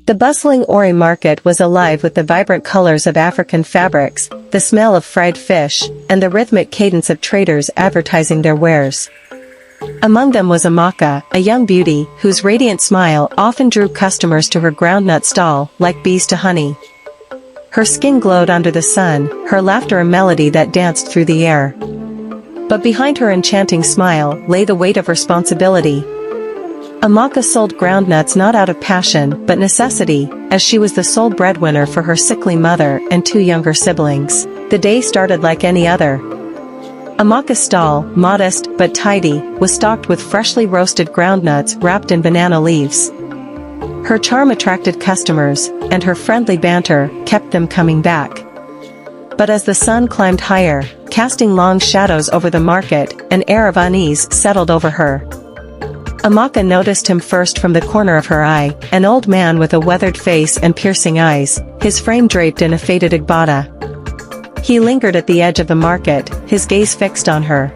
The bustling Ori market was alive with the vibrant colors of African fabrics, the smell of fried fish, and the rhythmic cadence of traders advertising their wares. Among them was Amaka, a young beauty whose radiant smile often drew customers to her groundnut stall like bees to honey. Her skin glowed under the sun, her laughter a melody that danced through the air. But behind her enchanting smile lay the weight of responsibility. Amaka sold groundnuts not out of passion but necessity, as she was the sole breadwinner for her sickly mother and two younger siblings. The day started like any other. Amaka's stall, modest but tidy, was stocked with freshly roasted groundnuts wrapped in banana leaves. Her charm attracted customers, and her friendly banter kept them coming back. But as the sun climbed higher, casting long shadows over the market, an air of unease settled over her. Amaka noticed him first from the corner of her eye, an old man with a weathered face and piercing eyes, his frame draped in a faded agbada. He lingered at the edge of the market, his gaze fixed on her.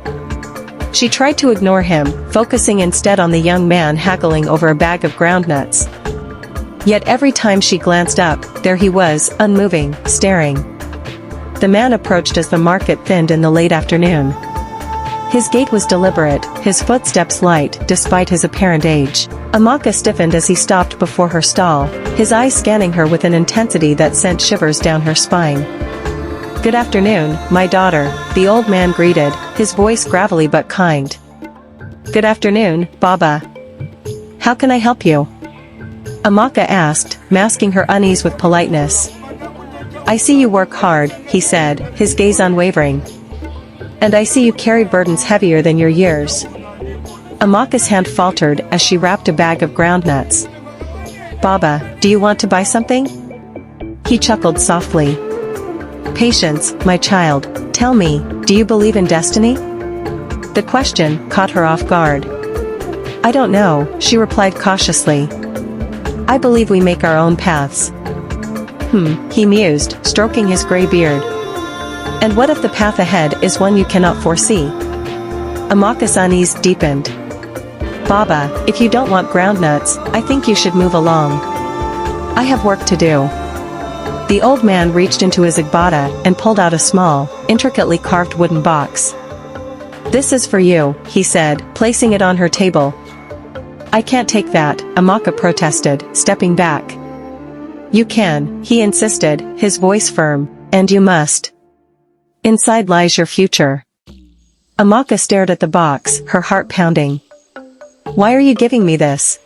She tried to ignore him, focusing instead on the young man haggling over a bag of groundnuts. Yet every time she glanced up, there he was, unmoving, staring. The man approached as the market thinned in the late afternoon. His gait was deliberate, his footsteps light, despite his apparent age. Amaka stiffened as he stopped before her stall, his eyes scanning her with an intensity that sent shivers down her spine. "Good afternoon, my daughter," the old man greeted, his voice gravelly but kind. "Good afternoon, Baba. How can I help you?" Amaka asked, masking her unease with politeness. "I see you work hard," he said, his gaze unwavering. "And I see you carry burdens heavier than your years." Amaka's hand faltered as she wrapped a bag of groundnuts. "Baba, do you want to buy something?" He chuckled softly. "Patience, my child. Tell me, do you believe in destiny?" The question caught her off guard. "I don't know," she replied cautiously. "I believe we make our own paths." He mused, stroking his gray beard. "And what if the path ahead is one you cannot foresee?" Amaka's unease deepened. "Baba, if you don't want groundnuts, I think you should move along. I have work to do." The old man reached into his agbada and pulled out a small, intricately carved wooden box. "This is for you," he said, placing it on her table. "I can't take that," Amaka protested, stepping back. "You can," he insisted, his voice firm, "and you must. Inside lies your future." Amaka stared at the box, her heart pounding. "Why are you giving me this?"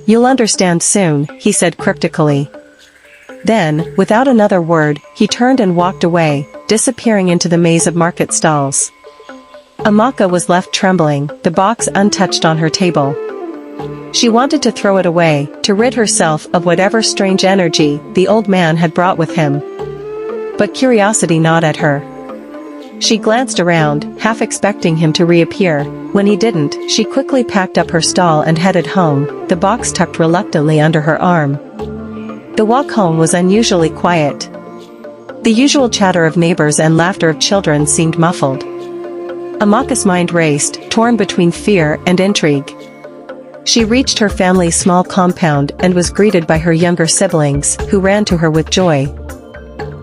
"You'll understand soon," he said cryptically. Then, without another word, he turned and walked away, disappearing into the maze of market stalls. Amaka was left trembling, the box untouched on her table. She wanted to throw it away, to rid herself of whatever strange energy the old man had brought with him. But curiosity gnawed at her. She glanced around, half expecting him to reappear. When he didn't, she quickly packed up her stall and headed home, the box tucked reluctantly under her arm. The walk home was unusually quiet. The usual chatter of neighbors and laughter of children seemed muffled. Amaka's mind raced, torn between fear and intrigue. She reached her family's small compound and was greeted by her younger siblings, who ran to her with joy.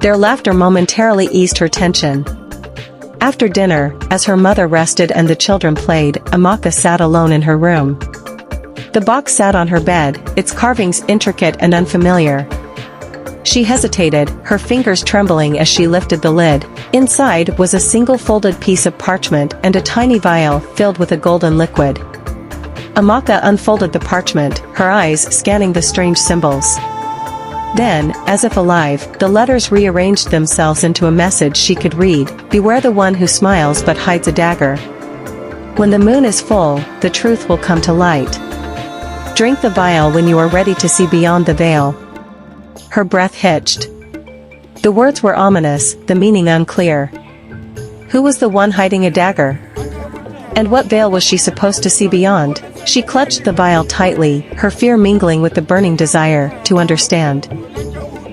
Their laughter momentarily eased her tension. After dinner, as her mother rested and the children played, Amaka sat alone in her room. The box sat on her bed, its carvings intricate and unfamiliar. She hesitated, her fingers trembling as she lifted the lid. Inside was a single folded piece of parchment and a tiny vial filled with a golden liquid. Amaka unfolded the parchment, her eyes scanning the strange symbols. Then, as if alive, the letters rearranged themselves into a message she could read: "Beware the one who smiles but hides a dagger. When the moon is full, the truth will come to light. Drink the vial when you are ready to see beyond the veil." Her breath hitched. The words were ominous, the meaning unclear. Who was the one hiding a dagger? And what veil was she supposed to see beyond? She clutched the vial tightly, her fear mingling with the burning desire to understand.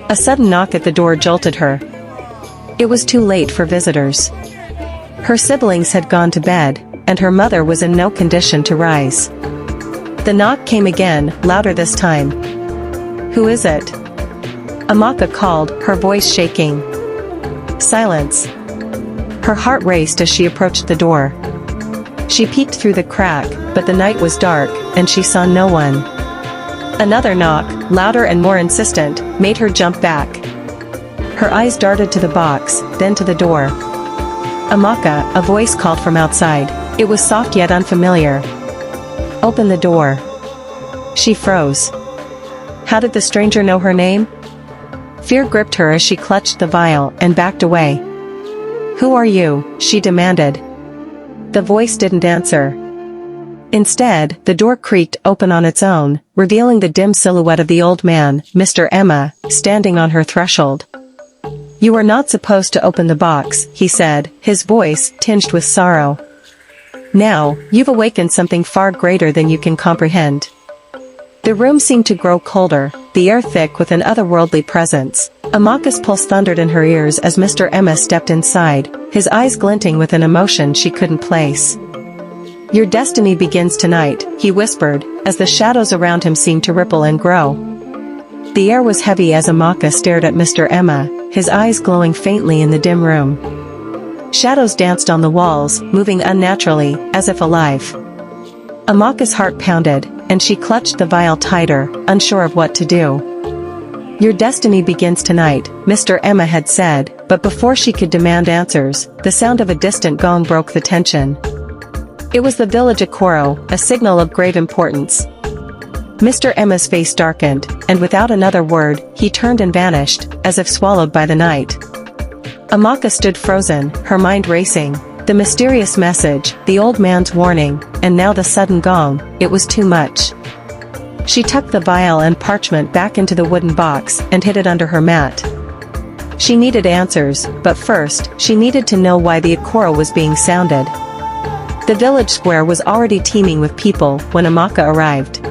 A sudden knock at the door jolted her. It was too late for visitors. Her siblings had gone to bed, and her mother was in no condition to rise. The knock came again, louder this time. Who is it? Amaka called, her voice shaking. Silence. Her heart raced as she approached the door. She peeked through the crack, but the night was dark, and she saw no one. Another knock, louder and more insistent, made her jump back. Her eyes darted to the box, then to the door. Amaka, a voice called from outside. It was soft yet unfamiliar. Open the door. She froze. How did the stranger know her name? Fear gripped her as she clutched the vial and backed away. Who are you? She demanded. The voice didn't answer. Instead, the door creaked open on its own, revealing the dim silhouette of the old man, Mr. Emma, standing on her threshold. You were not supposed to open the box, he said, his voice tinged with sorrow. Now, you've awakened something far greater than you can comprehend. The room seemed to grow colder, the air thick with an otherworldly presence. Amaka's pulse thundered in her ears as Mr. Emma stepped inside, his eyes glinting with an emotion she couldn't place. Your destiny begins tonight, he whispered, as the shadows around him seemed to ripple and grow. The air was heavy as Amaka stared at Mr. Emma, his eyes glowing faintly in the dim room. Shadows danced on the walls, moving unnaturally, as if alive. Amaka's heart pounded, and she clutched the vial tighter, unsure of what to do. Your destiny begins tonight, Mr. Emma had said, but before she could demand answers, the sound of a distant gong broke the tension. It was the village akoro, a signal of grave importance. Mr. Emma's face darkened, and without another word, he turned and vanished, as if swallowed by the night. Amaka stood frozen, her mind racing. The mysterious message, the old man's warning, and now the sudden gong, it was too much. She tucked the vial and parchment back into the wooden box and hid it under her mat. She needed answers, but first, she needed to know why the akoro was being sounded. The village square was already teeming with people when Amaka arrived.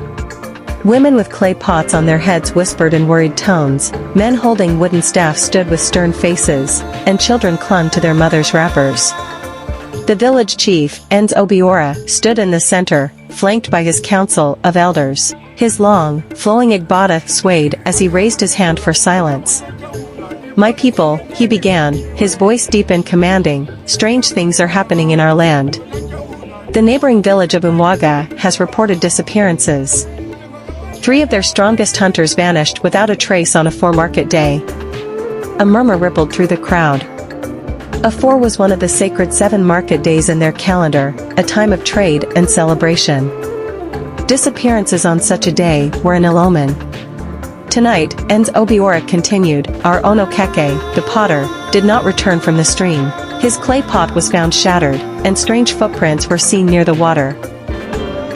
Women with clay pots on their heads whispered in worried tones, men holding wooden staffs stood with stern faces, and children clung to their mothers' wrappers. The village chief, Enz Obiora, stood in the center, flanked by his council of elders. His long, flowing igbata swayed as he raised his hand for silence. My people, he began, his voice deep and commanding, strange things are happening in our land. The neighboring village of Umwaga has reported disappearances. 3 of their strongest hunters vanished without a trace on a 4-market day. A murmur rippled through the crowd. A 4 was one of the sacred 7 market days in their calendar, a time of trade and celebration. Disappearances on such a day were an ill omen. Tonight, Enz Obiora continued, our Onokeke, the potter, did not return from the stream. His clay pot was found shattered, and strange footprints were seen near the water.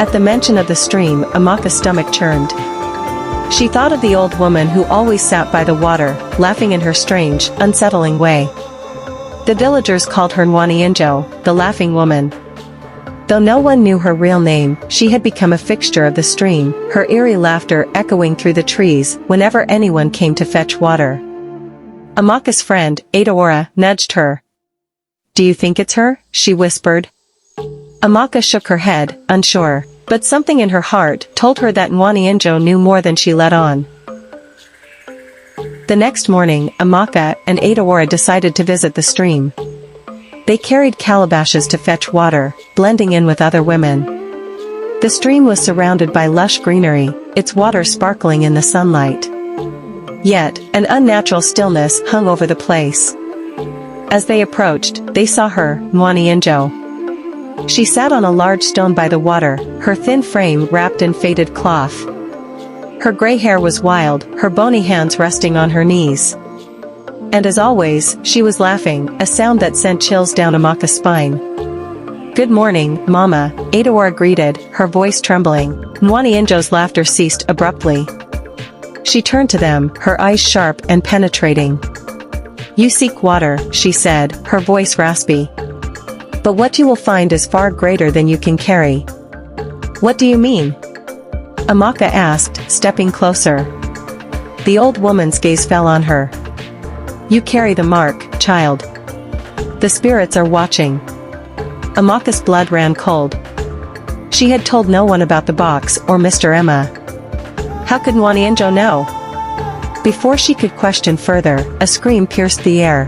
At the mention of the stream, Amaka's stomach churned. She thought of the old woman who always sat by the water, laughing in her strange, unsettling way. The villagers called her Nwaniinjo, the laughing woman. Though no one knew her real name, she had become a fixture of the stream, her eerie laughter echoing through the trees whenever anyone came to fetch water. Amaka's friend, Adaora, nudged her. Do you think it's her? She whispered. Amaka shook her head, unsure, but something in her heart told her that Nwaniinjo knew more than she let on. The next morning, Amaka and Adaora decided to visit the stream. They carried calabashes to fetch water, blending in with other women. The stream was surrounded by lush greenery, its water sparkling in the sunlight. Yet, an unnatural stillness hung over the place. As they approached, they saw her, Nwaniinjo. She sat on a large stone by the water, her thin frame wrapped in faded cloth. Her gray hair was wild, her bony hands resting on her knees. And as always, she was laughing, a sound that sent chills down Amaka's spine. Good morning, Mama, Adaora greeted, her voice trembling. Nwaniinjo's laughter ceased abruptly. She turned to them, her eyes sharp and penetrating. You seek water, she said, her voice raspy. But what you will find is far greater than you can carry. What do you mean? Amaka asked, stepping closer. The old woman's gaze fell on her. You carry the mark, child. The spirits are watching. Amaka's blood ran cold. She had told no one about the box or Mr. Emma. How could Nwaniinjo know? Before she could question further, a scream pierced the air.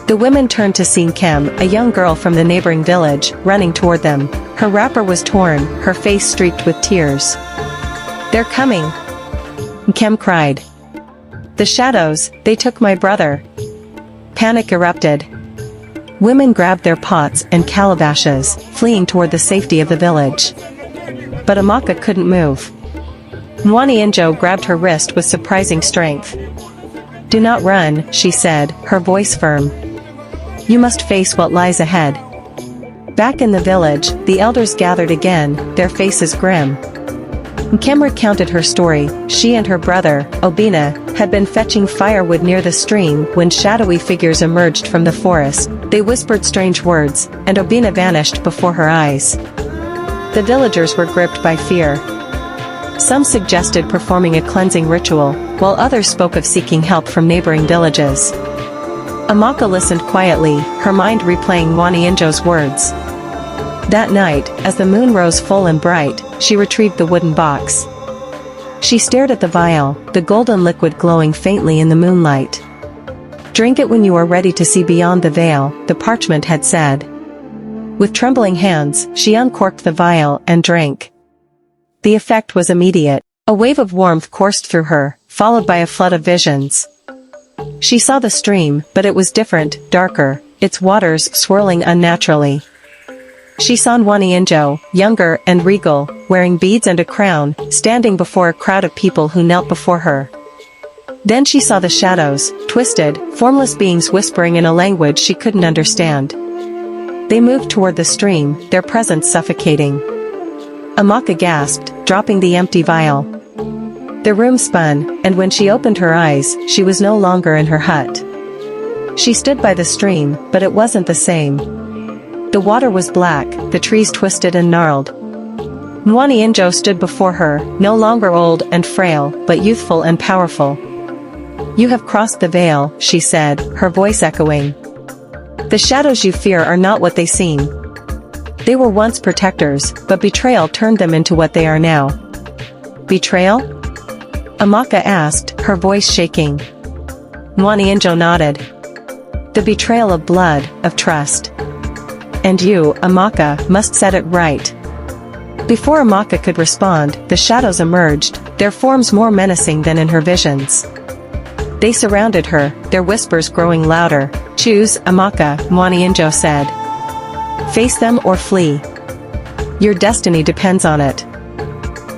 The women turned to see Kem, a young girl from the neighboring village, running toward them. Her wrapper was torn, her face streaked with tears. "They're coming!" Kem cried. "The shadows, they took my brother!" Panic erupted. Women grabbed their pots and calabashes, fleeing toward the safety of the village. But Amaka couldn't move. Nwaniinjo grabbed her wrist with surprising strength. "Do not run," she said, her voice firm. "You must face what lies ahead." Back in the village, the elders gathered again, their faces grim. Kem recounted her story. She and her brother, Obina, had been fetching firewood near the stream when shadowy figures emerged from the forest. They whispered strange words, and Obina vanished before her eyes. The villagers were gripped by fear. Some suggested performing a cleansing ritual, while others spoke of seeking help from neighboring villages. Amaka listened quietly, her mind replaying Nwaniinjo's words. That night, as the moon rose full and bright, she retrieved the wooden box. She stared at the vial, the golden liquid glowing faintly in the moonlight. "Drink it when you are ready to see beyond the veil," the parchment had said. With trembling hands, she uncorked the vial and drank. The effect was immediate. A wave of warmth coursed through her, followed by a flood of visions. She saw the stream, but it was different, darker, its waters swirling unnaturally. She saw Nwaniinjo, younger and regal, wearing beads and a crown, standing before a crowd of people who knelt before her. Then she saw the shadows, twisted, formless beings whispering in a language she couldn't understand. They moved toward the stream, their presence suffocating. Amaka gasped, dropping the empty vial. The room spun, and when she opened her eyes, she was no longer in her hut. She stood by the stream, but it wasn't the same. The water was black, the trees twisted and gnarled. Nwaniinjo stood before her, no longer old and frail, but youthful and powerful. "You have crossed the veil," she said, her voice echoing. "The shadows you fear are not what they seem. They were once protectors, but betrayal turned them into what they are now." "Betrayal?" Amaka asked, her voice shaking. Nwaniinjo nodded. "The betrayal of blood, of trust. And you, Amaka, must set it right." Before Amaka could respond, the shadows emerged, their forms more menacing than in her visions. They surrounded her, their whispers growing louder. "Choose, Amaka," Nwaniinjo said. "Face them or flee. Your destiny depends on it."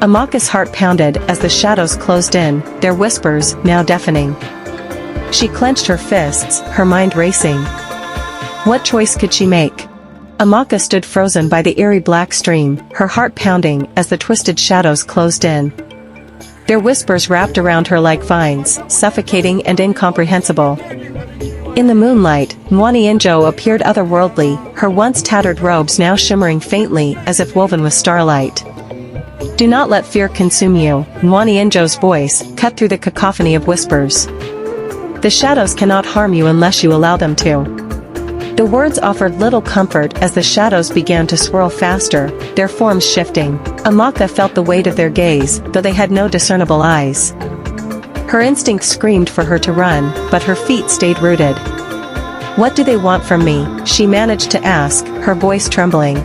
Amaka's heart pounded as the shadows closed in, their whispers now deafening. She clenched her fists, her mind racing. What choice could she make? Amaka stood frozen by the eerie black stream, her heart pounding as the twisted shadows closed in. Their whispers wrapped around her like vines, suffocating and incomprehensible. In the moonlight, Nwaniinjo appeared otherworldly, her once tattered robes now shimmering faintly as if woven with starlight. "Do not let fear consume you," Nwaniinjo's voice cut through the cacophony of whispers. "The shadows cannot harm you unless you allow them to." The words offered little comfort as the shadows began to swirl faster, their forms shifting. Amaka felt the weight of their gaze, though they had no discernible eyes. Her instinct screamed for her to run, but her feet stayed rooted. "What do they want from me?" she managed to ask, her voice trembling.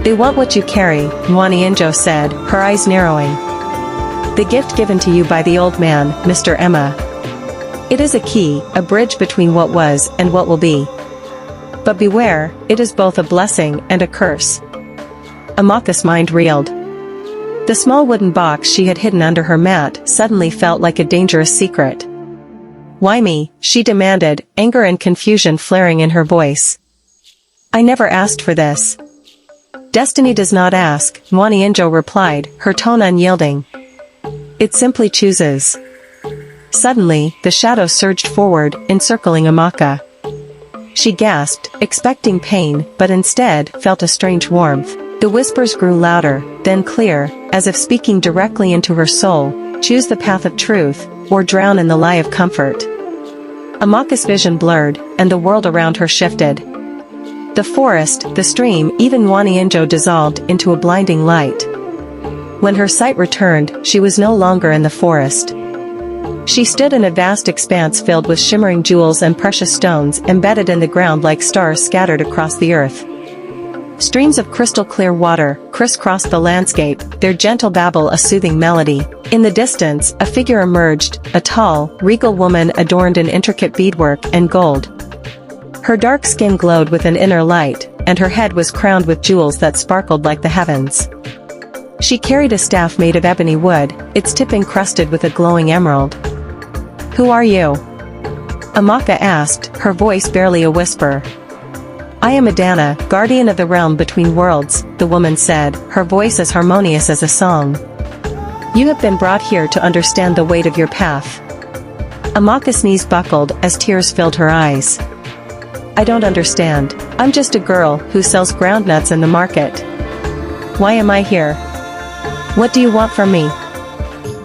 "They want what you carry," Nwaniinjo said, her eyes narrowing. "The gift given to you by the old man, Mr. Emma. It is a key, a bridge between what was and what will be. But beware, it is both a blessing and a curse." Amaka's mind reeled. The small wooden box she had hidden under her mat suddenly felt like a dangerous secret. "Why me?" she demanded, anger and confusion flaring in her voice. "I never asked for this." "Destiny does not ask," Nwaniinjo replied, her tone unyielding. "It simply chooses." Suddenly, the shadow surged forward, encircling Amaka. She gasped, expecting pain, but instead felt a strange warmth. The whispers grew louder, then clear, as if speaking directly into her soul. "Choose the path of truth, or drown in the lie of comfort." Amaka's vision blurred, and the world around her shifted. The forest, the stream, even Nwaniinjo dissolved into a blinding light. When her sight returned, she was no longer in the forest. She stood in a vast expanse filled with shimmering jewels and precious stones embedded in the ground like stars scattered across the earth. Streams of crystal-clear water crisscrossed the landscape, their gentle babble a soothing melody. In the distance, a figure emerged, a tall, regal woman adorned in intricate beadwork and gold. Her dark skin glowed with an inner light, and her head was crowned with jewels that sparkled like the heavens. She carried a staff made of ebony wood, its tip encrusted with a glowing emerald. "Who are you?" Amaka asked, her voice barely a whisper. "I am Adana, guardian of the realm between worlds," the woman said, her voice as harmonious as a song. "You have been brought here to understand the weight of your path." Amaka's knees buckled as tears filled her eyes. "I don't understand. I'm just a girl who sells groundnuts in the market. Why am I here? What do you want from me?"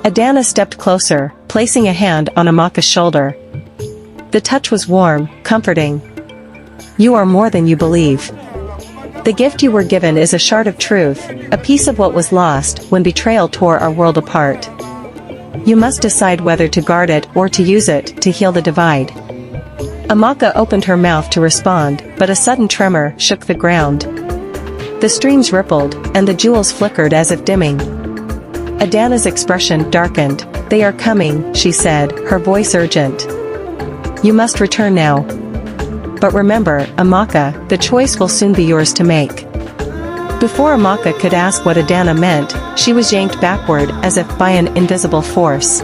Adana stepped closer, placing a hand on Amaka's shoulder. The touch was warm, comforting. "You are more than you believe. The gift you were given is a shard of truth, a piece of what was lost when betrayal tore our world apart. You must decide whether to guard it or to use it to heal the divide." Amaka opened her mouth to respond, but a sudden tremor shook the ground. The streams rippled, and the jewels flickered as if dimming. Adana's expression darkened. "They are coming," she said, her voice urgent. "You must return now. But remember, Amaka, the choice will soon be yours to make." Before Amaka could ask what Adana meant, she was yanked backward as if by an invisible force.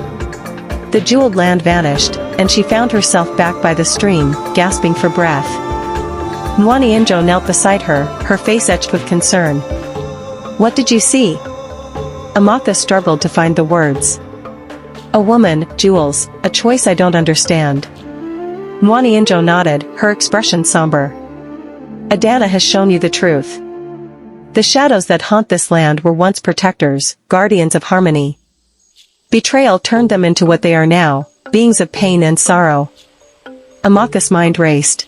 The jeweled land vanished, and she found herself back by the stream, gasping for breath. Mwani Injo knelt beside her, her face etched with concern. "What did you see?" Amaka struggled to find the words. "A woman, jewels, a choice I don't understand." Mwani Injo nodded, her expression somber. "Adana has shown you the truth. The shadows that haunt this land were once protectors, guardians of harmony. Betrayal turned them into what they are now, beings of pain and sorrow." Amaka's mind raced.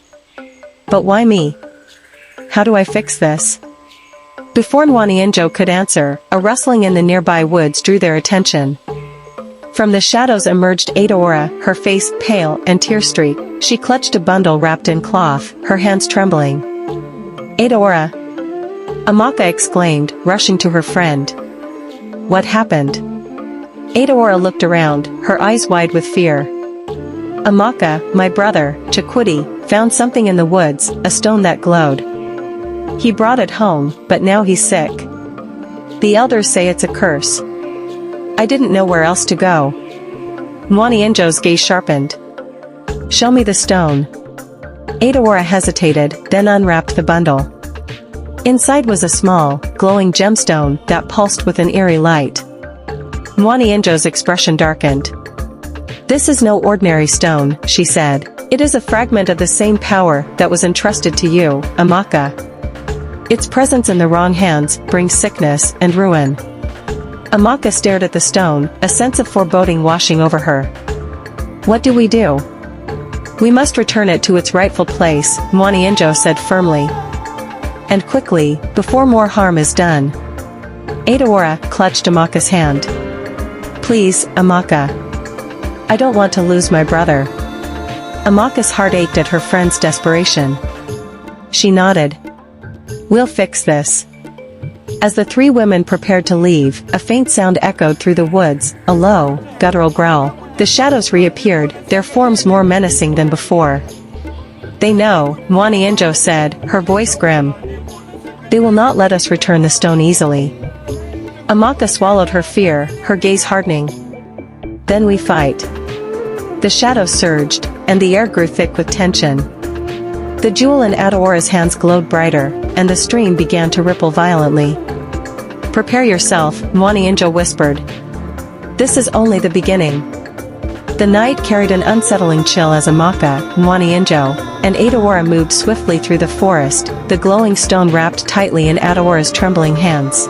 "But why me? How do I fix this?" Before Mwani Injo could answer, a rustling in the nearby woods drew their attention. From the shadows emerged Adaora, her face pale and tear-streaked. She clutched a bundle wrapped in cloth, her hands trembling. "Adaora!" Amaka exclaimed, rushing to her friend. "What happened?" Adaora looked around, her eyes wide with fear. "Amaka, my brother, Chakwudi, found something in the woods, a stone that glowed. He brought it home, but now he's sick. The elders say it's a curse. I didn't know where else to go." Mwani Injo's gaze sharpened. "Show me the stone." Adaora hesitated, then unwrapped the bundle. Inside was a small, glowing gemstone that pulsed with an eerie light. Mwani Injo's expression darkened. "This is no ordinary stone," she said. "It is a fragment of the same power that was entrusted to you, Amaka. Its presence in the wrong hands brings sickness and ruin." Amaka stared at the stone, a sense of foreboding washing over her. "What do we do?" "We must return it to its rightful place," Mwani Injo said firmly. "And quickly, before more harm is done." Adaora clutched Amaka's hand. "Please, Amaka. I don't want to lose my brother." Amaka's heart ached at her friend's desperation. She nodded. "We'll fix this." As the three women prepared to leave, a faint sound echoed through the woods, a low, guttural growl. The shadows reappeared, their forms more menacing than before. "They know," Mwani Injo said, her voice grim. "They will not let us return the stone easily." Amaka swallowed her fear, her gaze hardening. "Then we fight." The shadows surged, and the air grew thick with tension. The jewel in Adaora's hands glowed brighter, and the stream began to ripple violently. "Prepare yourself," Mwani Injo whispered. "This is only the beginning." The night carried an unsettling chill as Amaka, Mwani Injo, and Adaora moved swiftly through the forest, the glowing stone wrapped tightly in Adaora's trembling hands.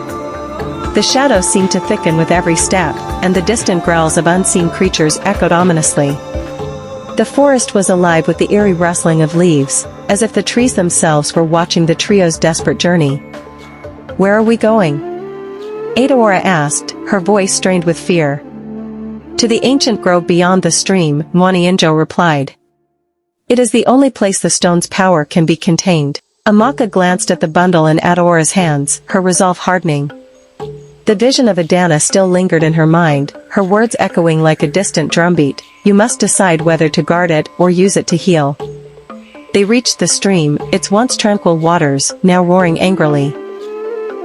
The shadows seemed to thicken with every step, and the distant growls of unseen creatures echoed ominously. The forest was alive with the eerie rustling of leaves, as if the trees themselves were watching the trio's desperate journey. "Where are we going?" Adaora asked, her voice strained with fear. To the ancient grove beyond the stream, Mwaniinjo replied. It is the only place the stone's power can be contained. Amaka glanced at the bundle in Adora's hands, her resolve hardening. The vision of Adana still lingered in her mind, her words echoing like a distant drumbeat. You must decide whether to guard it or use it to heal. They reached the stream, its once tranquil waters, now roaring angrily.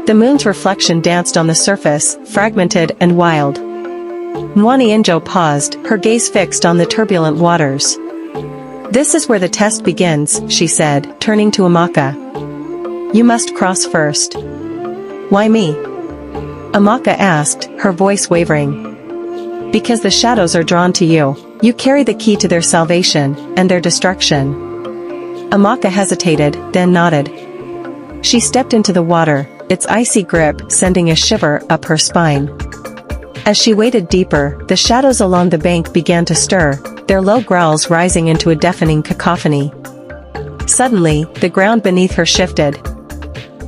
The moon's reflection danced on the surface, fragmented and wild. Mwaniinjo paused, her gaze fixed on the turbulent waters. This is where the test begins, she said, turning to Amaka. You must cross first. Why me? Amaka asked, her voice wavering. Because the shadows are drawn to you. You carry the key to their salvation, and their destruction. Amaka hesitated, then nodded. She stepped into the water, its icy grip sending a shiver up her spine. As she waded deeper, the shadows along the bank began to stir, their low growls rising into a deafening cacophony. Suddenly, the ground beneath her shifted.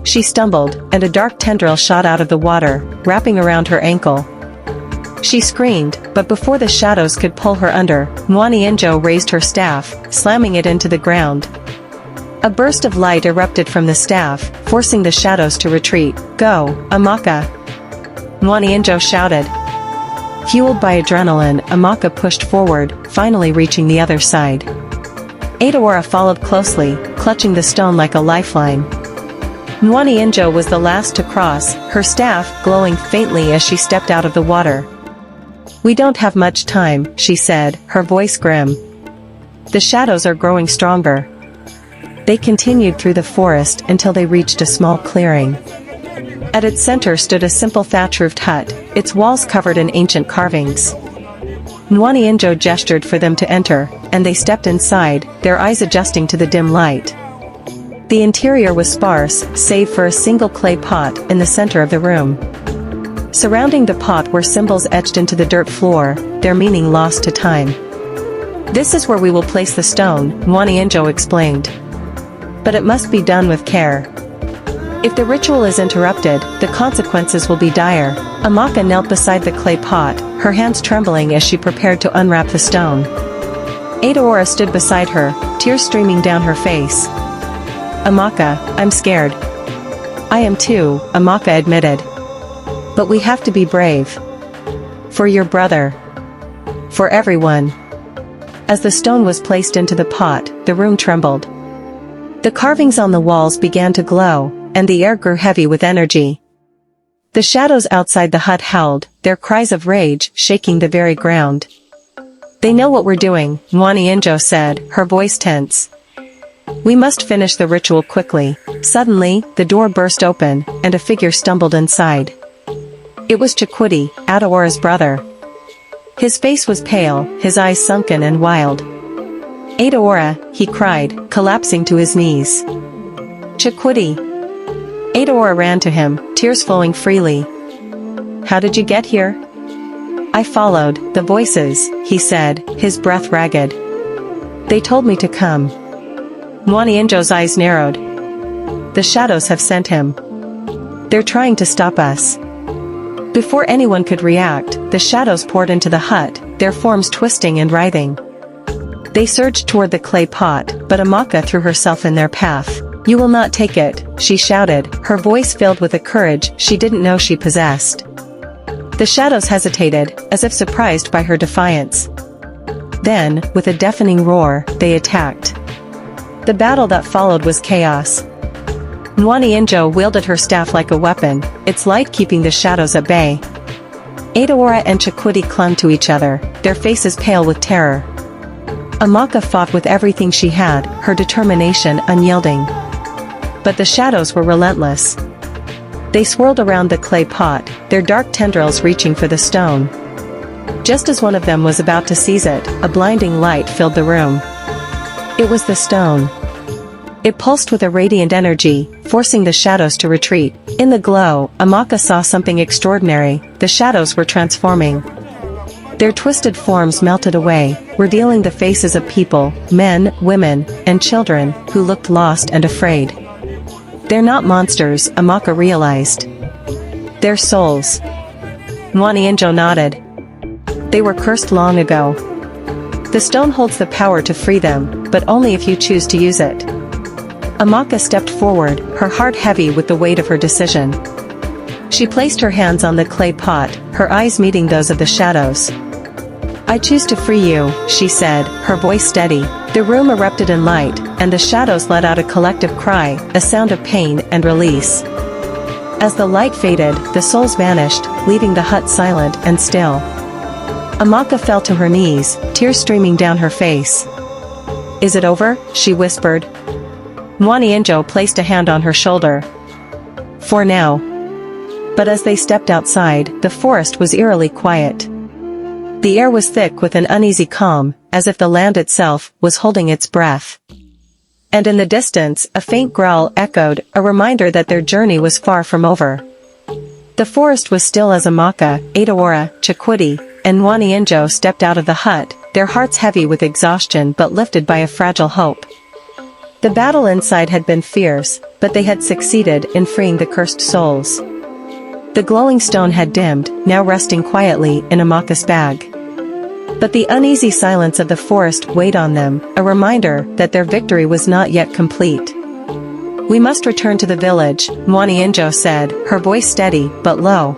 She stumbled, and a dark tendril shot out of the water, wrapping around her ankle. She screamed, but before the shadows could pull her under, Mwaniinjo raised her staff, slamming it into the ground. A burst of light erupted from the staff, forcing the shadows to retreat. Go, Amaka! Mwaniinjo shouted. Fueled by adrenaline, Amaka pushed forward, finally reaching the other side. Adora followed closely, clutching the stone like a lifeline. Mwaniinjo was the last to cross, her staff glowing faintly as she stepped out of the water. We don't have much time, she said, her voice grim. The shadows are growing stronger. They continued through the forest until they reached a small clearing. At its center stood a simple thatch-roofed hut, its walls covered in ancient carvings. Mwaniinjo gestured for them to enter, and they stepped inside, their eyes adjusting to the dim light. The interior was sparse, save for a single clay pot in the center of the room. Surrounding the pot were symbols etched into the dirt floor, their meaning lost to time. This is where we will place the stone, Mwaniinjo explained. But it must be done with care. If the ritual is interrupted, the consequences will be dire. Amaka knelt beside the clay pot, her hands trembling as she prepared to unwrap the stone. Adora stood beside her, tears streaming down her face. Amaka, I'm scared. I am too, Amaka admitted. But we have to be brave. For your brother. For everyone. As the stone was placed into the pot, the room trembled. The carvings on the walls began to glow, and the air grew heavy with energy. The shadows outside the hut howled, their cries of rage shaking the very ground. They know what we're doing, Mwaniinjo said, her voice tense. We must finish the ritual quickly. Suddenly, the door burst open, and a figure stumbled inside. It was Chikwudi, Adora's brother. His face was pale, his eyes sunken and wild. Adora, he cried, collapsing to his knees. Chikwudi. Adora ran to him, tears flowing freely. How did you get here? I followed the voices, he said, his breath ragged. They told me to come. Mwaniinjo's eyes narrowed. The shadows have sent him. They're trying to stop us. Before anyone could react, the shadows poured into the hut, their forms twisting and writhing. They surged toward the clay pot, but Amaka threw herself in their path. You will not take it, she shouted, her voice filled with a courage she didn't know she possessed. The shadows hesitated, as if surprised by her defiance. Then, with a deafening roar, they attacked. The battle that followed was chaos. Mwaniinjo wielded her staff like a weapon, its light keeping the shadows at bay. Adora and Chikwudi clung to each other, their faces pale with terror. Amaka fought with everything she had, her determination unyielding. But the shadows were relentless. They swirled around the clay pot, their dark tendrils reaching for the stone. Just as one of them was about to seize it, a blinding light filled the room. It was the stone. It pulsed with a radiant energy, forcing the shadows to retreat. In the glow, Amaka saw something extraordinary. The shadows were transforming. Their twisted forms melted away, revealing the faces of people, men, women, and children, who looked lost and afraid. They're not monsters, Amaka realized. They're souls. Mwaniinjo nodded. They were cursed long ago. The stone holds the power to free them, but only if you choose to use it. Amaka stepped forward, her heart heavy with the weight of her decision. She placed her hands on the clay pot, her eyes meeting those of the shadows. "I choose to free you," she said, her voice steady. The room erupted in light, and the shadows let out a collective cry, a sound of pain and release. As the light faded, the souls vanished, leaving the hut silent and still. Amaka fell to her knees, tears streaming down her face. "Is it over?" she whispered. Mwanienjo placed a hand on her shoulder. "For now." But as they stepped outside, the forest was eerily quiet. The air was thick with an uneasy calm, as if the land itself was holding its breath. And in the distance, a faint growl echoed, a reminder that their journey was far from over. The forest was still as Amaka, Adaora, Chikwudi, and Mwanienjo stepped out of the hut, their hearts heavy with exhaustion but lifted by a fragile hope. The battle inside had been fierce, but they had succeeded in freeing the cursed souls. The glowing stone had dimmed, now resting quietly in Amaka's bag. But the uneasy silence of the forest weighed on them, a reminder that their victory was not yet complete. "We must return to the village," Mwanienjo said, her voice steady but low.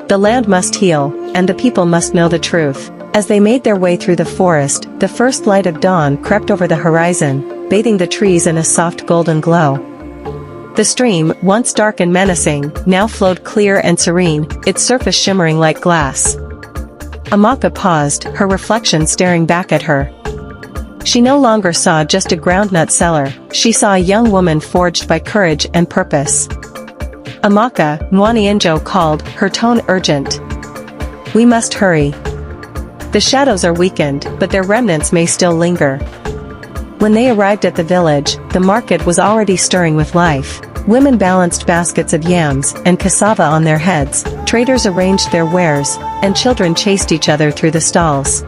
"The land must heal, and the people must know the truth." As they made their way through the forest, the first light of dawn crept over the horizon, bathing the trees in a soft golden glow. The stream, once dark and menacing, now flowed clear and serene, its surface shimmering like glass. Amaka paused, her reflection staring back at her. She no longer saw just a groundnut seller, she saw a young woman forged by courage and purpose. "Amaka," Mwanienjo called, her tone urgent. "We must hurry. The shadows are weakened, but their remnants may still linger." When they arrived at the village, the market was already stirring with life. Women balanced baskets of yams and cassava on their heads, traders arranged their wares, and children chased each other through the stalls.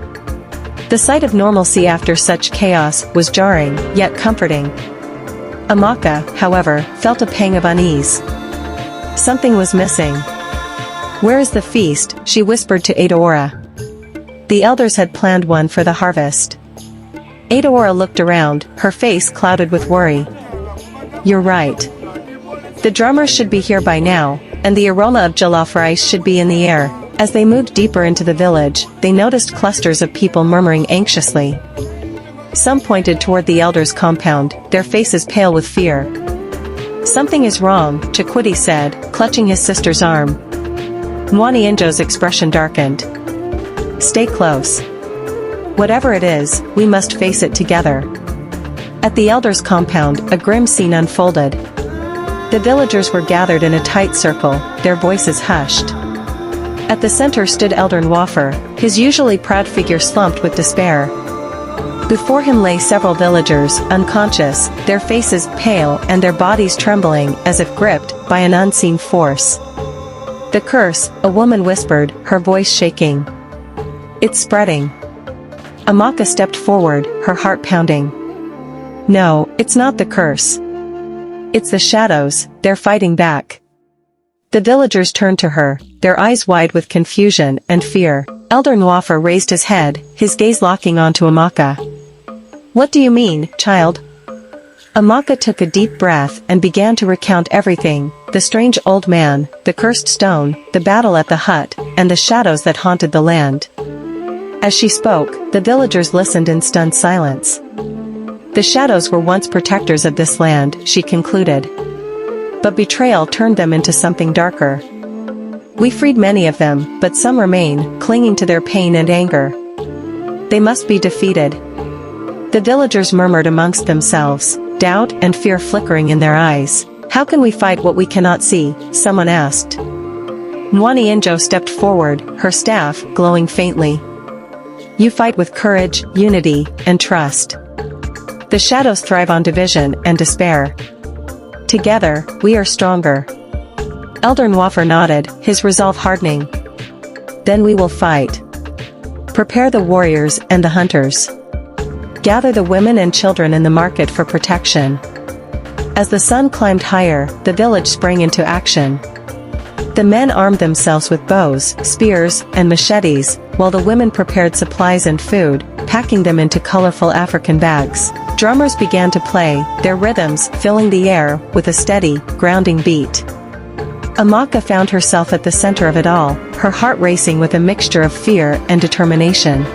The sight of normalcy after such chaos was jarring, yet comforting. Amaka, however, felt a pang of unease. Something was missing. "Where is the feast?" she whispered to Adaora. The elders had planned one for the harvest. Adaora looked around, her face clouded with worry. "You're right. The drummers should be here by now, and the aroma of jollof rice should be in the air." As they moved deeper into the village, they noticed clusters of people murmuring anxiously. Some pointed toward the elders' compound, their faces pale with fear. "Something is wrong," Chikwudi said, clutching his sister's arm. Mwanienjo's expression darkened. "Stay close. Whatever it is, we must face it together." At the elders' compound, a grim scene unfolded. The villagers were gathered in a tight circle, their voices hushed. At the center stood Elder Nwafer, his usually proud figure slumped with despair. Before him lay several villagers, unconscious, their faces pale and their bodies trembling as if gripped by an unseen force. "The curse," a woman whispered, her voice shaking. "It's spreading." Amaka stepped forward, her heart pounding. "No, it's not the curse. It's the shadows, they're fighting back." The villagers turned to her, their eyes wide with confusion and fear. Elder Nwafer raised his head, his gaze locking onto Amaka. "What do you mean, child?" Amaka took a deep breath and began to recount everything, the strange old man, the cursed stone, the battle at the hut, and the shadows that haunted the land. As she spoke, the villagers listened in stunned silence. The shadows were once protectors of this land, she concluded. But betrayal turned them into something darker. "We freed many of them, but some remain, clinging to their pain and anger. They must be defeated." The villagers murmured amongst themselves, doubt and fear flickering in their eyes. "How can we fight what we cannot see?" someone asked. Mwanienjo stepped forward, her staff glowing faintly. "You fight with courage, unity, and trust. The shadows thrive on division and despair. Together, we are stronger." Elder Nwafer nodded, his resolve hardening. "Then we will fight. Prepare the warriors and the hunters. Gather the women and children in the market for protection." As the sun climbed higher, the village sprang into action. The men armed themselves with bows, spears, and machetes, while the women prepared supplies and food, packing them into colorful African bags. Drummers began to play, their rhythms filling the air with a steady, grounding beat. Amaka found herself at the center of it all, her heart racing with a mixture of fear and determination.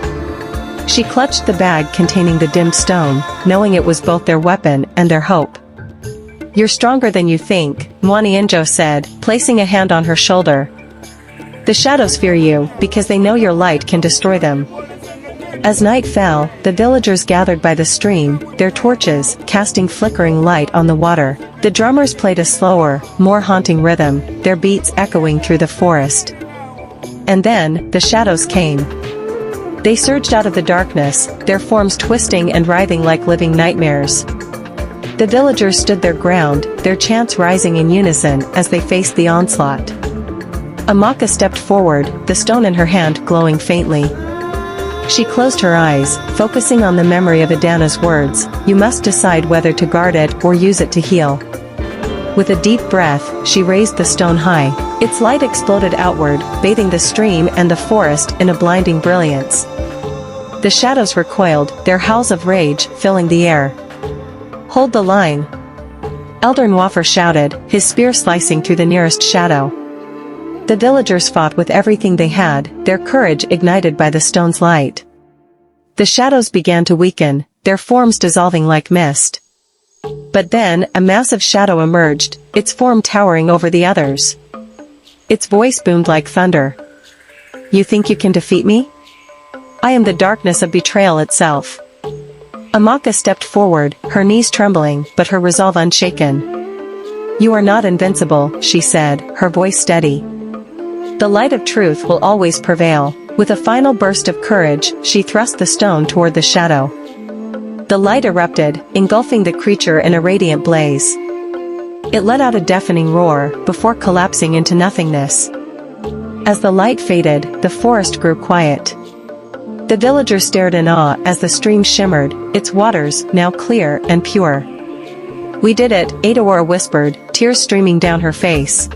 She clutched the bag containing the dimmed stone, knowing it was both their weapon and their hope. "You're stronger than you think," Mwanienjo said, placing a hand on her shoulder. "The shadows fear you, because they know your light can destroy them." As night fell, the villagers gathered by the stream, their torches casting flickering light on the water. The drummers played a slower, more haunting rhythm, their beats echoing through the forest. And then, the shadows came. They surged out of the darkness, their forms twisting and writhing like living nightmares. The villagers stood their ground, their chants rising in unison as they faced the onslaught. Amaka stepped forward, the stone in her hand glowing faintly. She closed her eyes, focusing on the memory of Adana's words, "You must decide whether to guard it or use it to heal." With a deep breath, she raised the stone high. Its light exploded outward, bathing the stream and the forest in a blinding brilliance. The shadows recoiled, their howls of rage filling the air. "Hold the line!" Elder Nwafer shouted, his spear slicing through the nearest shadow. The villagers fought with everything they had, their courage ignited by the stone's light. The shadows began to weaken, their forms dissolving like mist. But then, a massive shadow emerged, its form towering over the others. Its voice boomed like thunder. "You think you can defeat me? I am the darkness of betrayal itself." Amaka stepped forward, her knees trembling, but her resolve unshaken. "You are not invincible," she said, her voice steady. "The light of truth will always prevail." With a final burst of courage, she thrust the stone toward the shadow. The light erupted, engulfing the creature in a radiant blaze. It let out a deafening roar, before collapsing into nothingness. As the light faded, the forest grew quiet. The villagers stared in awe as the stream shimmered, its waters now clear and pure. "We did it," Adora whispered, tears streaming down her face.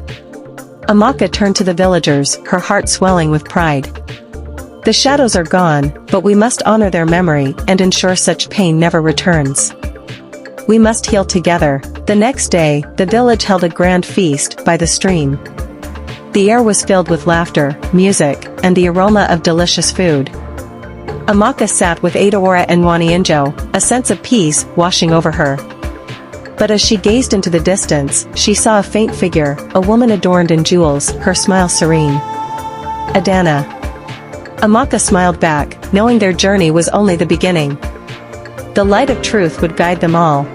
Amaka turned to the villagers, her heart swelling with pride. "The shadows are gone, but we must honor their memory and ensure such pain never returns. We must heal together." The next day, the village held a grand feast by the stream. The air was filled with laughter, music, and the aroma of delicious food. Amaka sat with Adora and Mwanienjo, a sense of peace washing over her. But as she gazed into the distance, she saw a faint figure, a woman adorned in jewels, her smile serene. "Adana." Amaka smiled back, knowing their journey was only the beginning. The light of truth would guide them all.